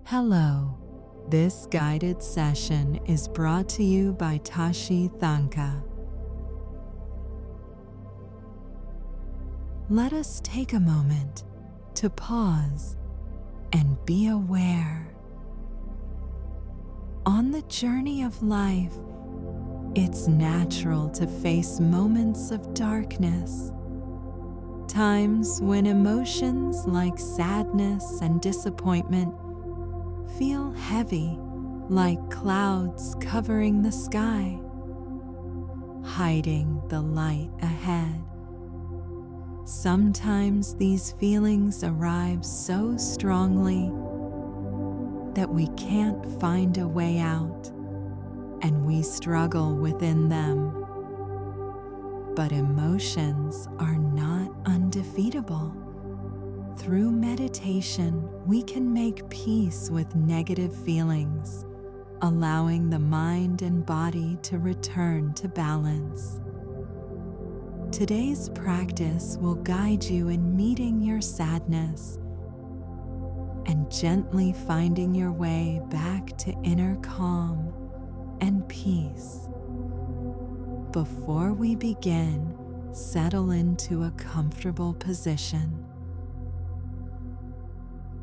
Hello. This guided session is brought to you by Tashi Thangka. Let us take a moment to pause and be aware. On the journey of life, it's natural to face moments of darkness, times when emotions like sadness and disappointment feel heavy, like clouds covering the sky, hiding the light ahead. Sometimes these feelings arrive so strongly that we can't find a way out, and we struggle within them. But emotions are not undefeatable. Through meditation, we can make peace with negative feelings, allowing the mind and body to return to balance. Today's practice will guide you in meeting your sadness and gently finding your way back to inner calm and peace. Before we begin, settle into a comfortable position.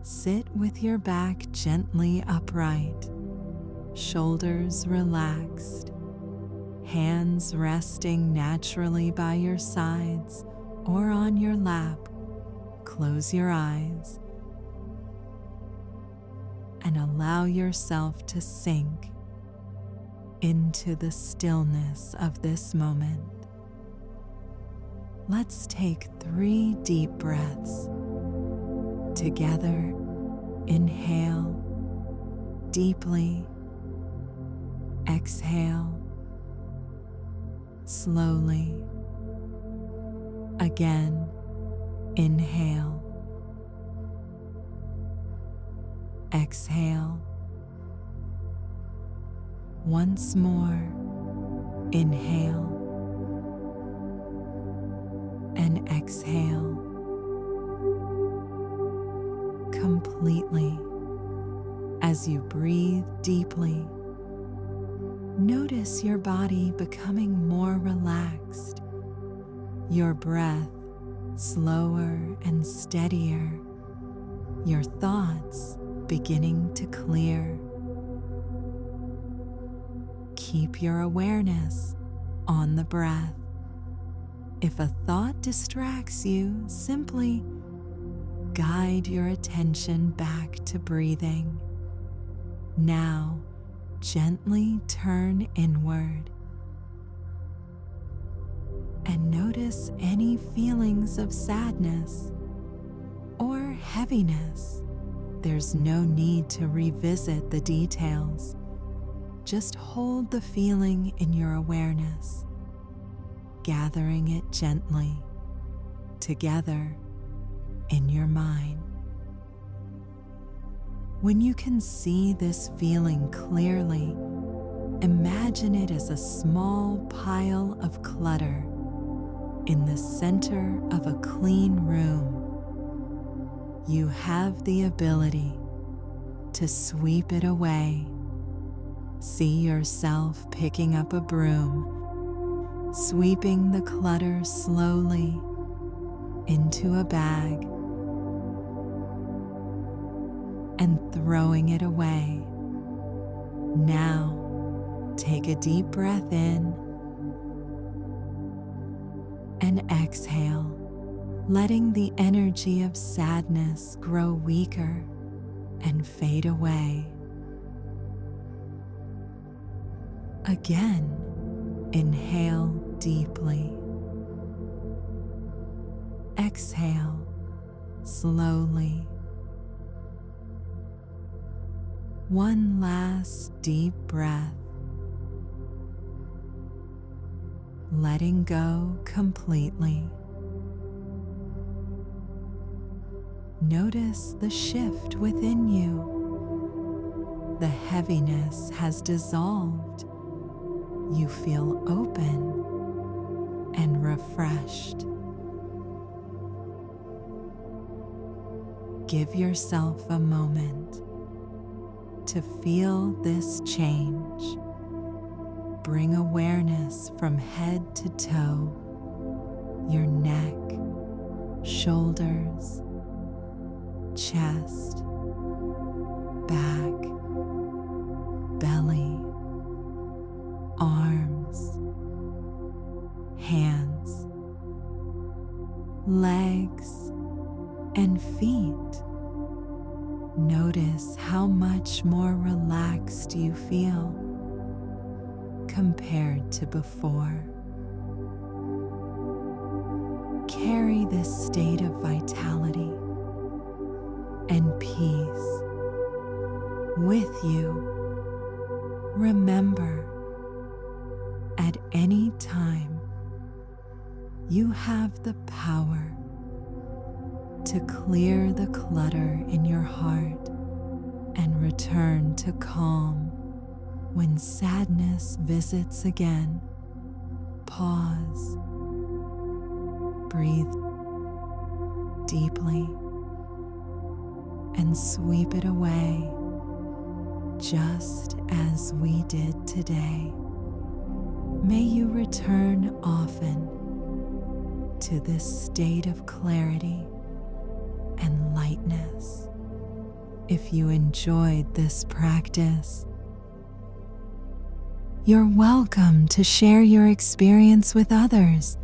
Sit with your back gently upright, shoulders relaxed, hands resting naturally by your sides or on your lap. Close your eyes and allow yourself to sink into the stillness of this moment. Let's take 3 deep breaths. Together, inhale deeply, exhale slowly. Again, inhale, exhale. Once more, inhale and exhale completely. As you breathe deeply, notice your body becoming more relaxed, your breath slower and steadier, your thoughts beginning to clear. Keep your awareness on the breath. If a thought distracts you, simply guide your attention back to breathing. Now, gently turn inward and notice any feelings of sadness or heaviness. There's no need to revisit the details. Just hold the feeling in your awareness, gathering it gently together in your mind. When you can see this feeling clearly, imagine it as a small pile of clutter in the center of a clean room. You have the ability to sweep it away. See yourself picking up a broom, sweeping the clutter slowly into a bag, and throwing it away. Now, take a deep breath in and exhale, letting the energy of sadness grow weaker and fade away. Again, inhale deeply. Exhale slowly. One last deep breath, letting go completely. Notice the shift within you. The heaviness has dissolved. You feel open and refreshed. Give yourself a moment to feel this change. Bring awareness from head to toe, your neck, shoulders, chest, back, belly, arms, hands, legs, and feet. Notice how much more relaxed you feel compared to before. Carry this state of vitality and peace with you. Remember, at any time, you have the power to clear the clutter in your heart and return to calm when sadness visits again. Pause. Breathe deeply and sweep it away, just as we did today. May you return often to this state of clarity and lightness. If you enjoyed this practice, you're welcome to share your experience with others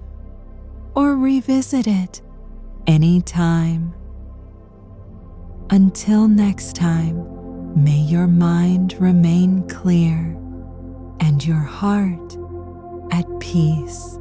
or revisit it anytime. Until next time, may your mind remain clear and your heart at peace.